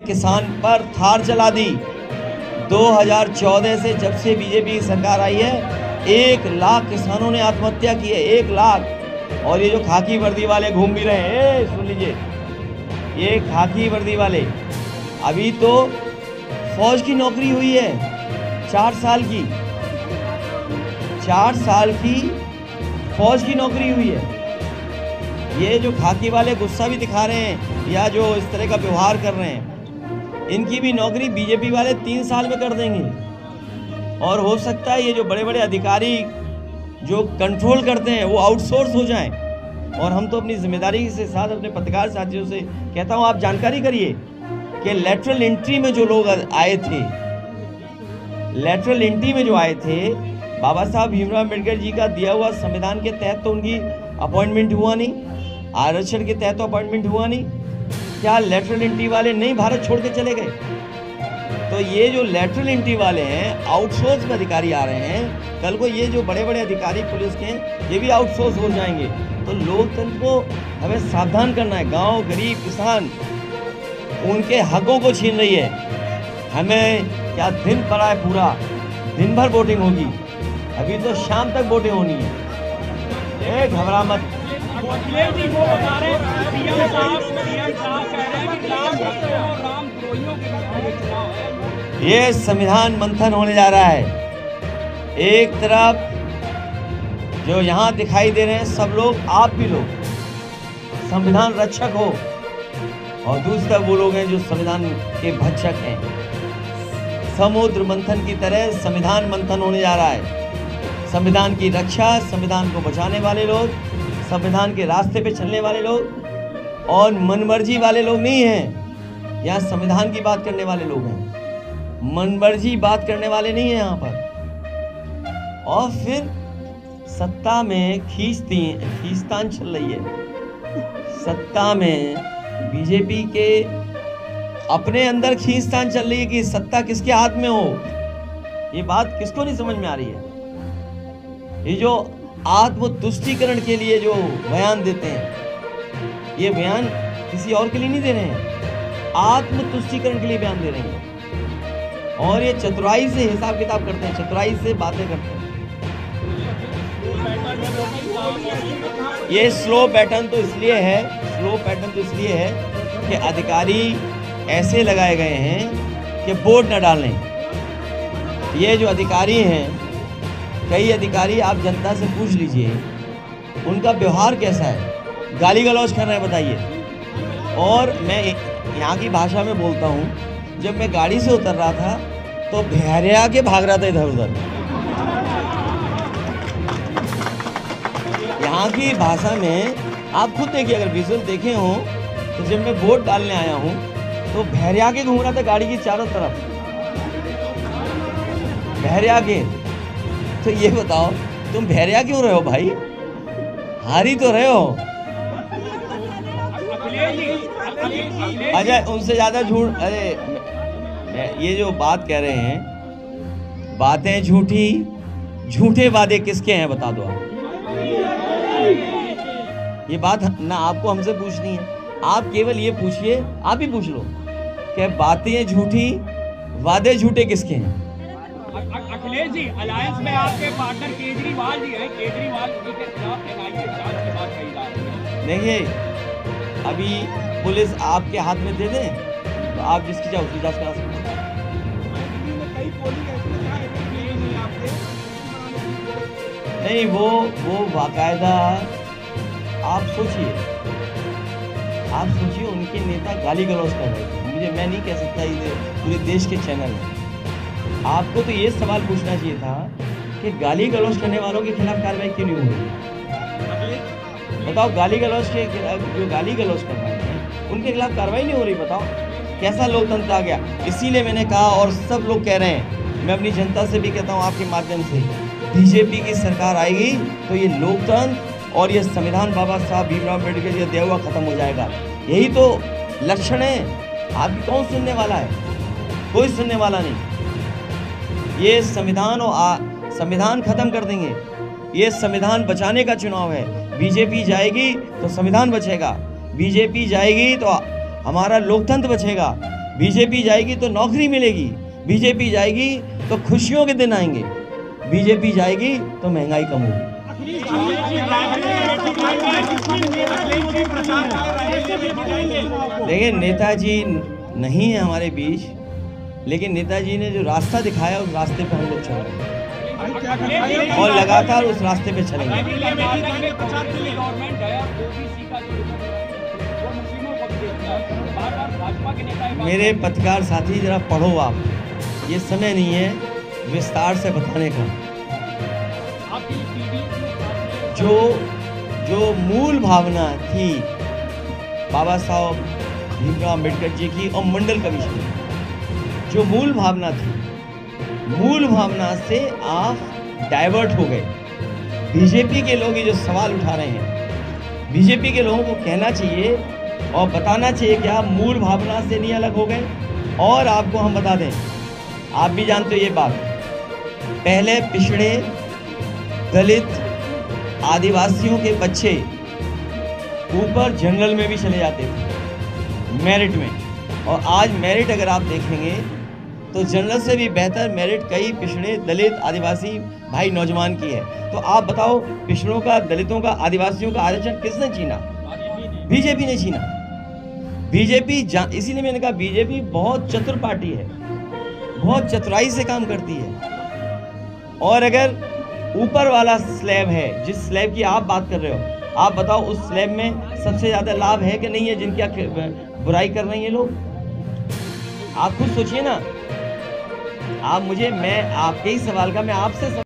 किसान पर थार चला दी। 2014 से जब से बीजेपी की सरकार आई है 1 लाख किसानों ने आत्महत्या की है, 1 लाख। और ये जो खाकी वर्दी वाले घूम भी रहे हैं, सुन लीजिए, ये खाकी वर्दी वाले अभी तो फौज की नौकरी हुई है 4 साल की, 4 साल की फौज की नौकरी हुई है। ये जो खाकी वाले गुस्सा भी दिखा रहे हैं या जो इस तरह का व्यवहार कर रहे हैं, इनकी भी नौकरी बीजेपी वाले 3 साल में कर देंगे। और हो सकता है ये जो बड़े बड़े अधिकारी जो कंट्रोल करते हैं वो आउटसोर्स हो जाएं। और हम तो अपनी जिम्मेदारी के साथ अपने पत्रकार साथियों से कहता हूं, आप जानकारी करिए कि लेटरल एंट्री में जो लोग आए थे, लेटरल एंट्री में जो आए थे, बाबा साहब भीमराव अम्बेडकर जी का दिया हुआ संविधान के तहत तो उनकी अपॉइंटमेंट हुआ नहीं, आरक्षण के तहत तो अपॉइंटमेंट हुआ नहीं। क्या लेटरल एंट्री वाले नहीं भारत छोड़ के चले गए? तो ये जो लेटरल एंट्री वाले हैं, आउटसोर्स में अधिकारी आ रहे हैं, कल को ये जो बड़े बड़े अधिकारी पुलिस के हैं ये भी आउटसोर्स हो जाएंगे। तो लोकतंत्र को हमें सावधान करना है। गांव, गरीब, किसान उनके हकों को छीन रही है। हमें क्या दिन पड़ा है, पूरा दिन भर वोटिंग होगी, अभी तो शाम तक वोटिंग होनी है। घबरा मत। ये संविधान मंथन होने जा रहा है। एक तरफ जो यहाँ दिखाई दे रहे हैं सब लोग, आप भी लोग संविधान रक्षक हो, और दूसरी तरफ वो लोग हैं जो संविधान के भक्षक हैं। समुद्र मंथन की तरह संविधान मंथन होने जा रहा है। संविधान की रक्षा, संविधान को बचाने वाले लोग, संविधान के रास्ते पे चलने वाले लोग और मनमर्जी वाले लोग नहीं हैं। यहाँ संविधान की बात करने वाले लोग हैं, मनमर्जी बात करने वाले नहीं हैं यहाँ पर। और फिर सत्ता में खींचतान चल रही है। सत्ता में बीजेपी के अपने अंदर खींचतान चल रही है कि सत्ता किसके हाथ में हो। ये बात किसको नहीं समझ में आ रही है? ये जो आत्मतुष्टीकरण के लिए जो बयान देते हैं, ये बयान किसी और के लिए नहीं दे रहे हैं, आत्मतुष्टीकरण के लिए बयान दे रहे हैं। और ये चतुराई से हिसाब किताब करते हैं, चतुराई से बातें करते हैं। ये स्लो पैटर्न तो इसलिए है, स्लो पैटर्न तो इसलिए है कि अधिकारी ऐसे लगाए गए हैं कि वोट न डालें। ये जो अधिकारी हैं, कई अधिकारी आप जनता से पूछ लीजिए उनका व्यवहार कैसा है, गाली गलौज कर रहे हैं, बताइए। और मैं यहाँ की भाषा में बोलता हूँ, जब मैं गाड़ी से उतर रहा था तो भेड़िया के भाग रहा था इधर उधर। यहाँ की भाषा में आप खुद देखिए, अगर विजुअल देखे हो तो जब मैं वोट डालने आया हूँ तो भेड़िया के घूम रहा था गाड़ी की चारों तरफ, भेड़िया के। तो ये बताओ तुम भेड़िया क्यों रहे हो भाई? हारी तो रहे हो। अजय उनसे ज्यादा झूठ। अरे ये जो बात कह रहे हैं, बातें झूठी, झूठे वादे किसके हैं बता दो आप। ये बात ना आपको हमसे पूछनी है, आप केवल ये पूछिए, आप ही पूछ लो कि बातें झूठी, वादे झूठे किसके हैं। अखिलेश जी, अलायंस में आपके पार्टनर केजरीवाल जी हैं, केजरीवाल जी के खिलाफ एनआईए जांच की बात कही जा रही है। देखिए, अभी पुलिस आपके हाथ में दे दें तो आप जिसकी चाहे उसकी जांच करा सकते हैं। नहीं, वो बाकायदा आप सोचिए उनके नेता गाली गलौज कर रहे थे। मैं नहीं कह सकता, ये पूरे देश के चैनल है। आपको तो ये सवाल पूछना चाहिए था कि गाली गलौज करने वालों के खिलाफ कार्रवाई क्यों नहीं हो रही? बताओ, गाली गलौज के जो गाली गलौज कर रहे हैं उनके खिलाफ कार्रवाई नहीं हो रही। बताओ कैसा लोकतंत्र आ गया। इसीलिए मैंने कहा, और सब लोग कह रहे हैं, मैं अपनी जनता से भी कहता हूँ आपके माध्यम से, बीजेपी की सरकार आएगी तो ये लोकतंत्र और ये संविधान बाबा साहब भीमराव अम्बेडकर जी दिया हुआ खत्म हो जाएगा। यही तो लक्षण है। आपकी कौन सुनने वाला है? कोई सुनने वाला नहीं। ये संविधान खत्म कर देंगे। ये संविधान बचाने का चुनाव है। बीजेपी जाएगी तो संविधान बचेगा, बीजेपी जाएगी तो हमारा लोकतंत्र बचेगा। बीजेपी जाएगी तो नौकरी मिलेगी, बीजेपी जाएगी तो खुशियों के दिन आएंगे, बीजेपी जाएगी तो महंगाई कम होगी। देखिए, नेताजी नहीं है हमारे बीच, लेकिन नेताजी ने जो रास्ता दिखाया उस रास्ते पे हम लोग चल रहे हैं और लगातार उस रास्ते पे चलेंगे। मेरे पत्रकार साथी, जरा पढ़ो आप, ये समय नहीं है विस्तार से बताने का। जो मूल भावना थी बाबा साहब भीमराव अम्बेडकर जी की और मंडल कमीशन की, जो मूल भावना थी, मूल भावना से आप डाइवर्ट हो गए। बीजेपी के लोग ये जो सवाल उठा रहे हैं, बीजेपी के लोगों को कहना चाहिए और बताना चाहिए कि आप मूल भावना से नहीं अलग हो गए। और आपको हम बता दें, आप भी जानते हो ये बात, पहले पिछड़े, दलित, आदिवासियों के बच्चे ऊपर जनरल में भी चले जाते थे, मेरिट में। और आज मेरिट अगर आप देखेंगे तो जनरल से भी बेहतर मेरिट कई पिछड़े, दलित, आदिवासी भाई नौजवान की है। तो आप बताओ, पिछड़ों का, दलितों का, आदिवासियों का आरक्षण किसने छीना? बीजेपी ने छीना। बीजेपी, इसीलिए मैंने कहा बीजेपी बहुत चतुर पार्टी है, बहुत चतुराई से काम करती है। और अगर ऊपर वाला स्लैब है, जिस स्लैब की आप बात कर रहे हो, आप बताओ उस स्लैब में सबसे ज्यादा लाभ है कि नहीं है जिनकी बुराई कर रहे हैं ये लोग? आप खुद सोचिए ना। आप मुझे, मैं आपके ही सवाल का मैं आपसे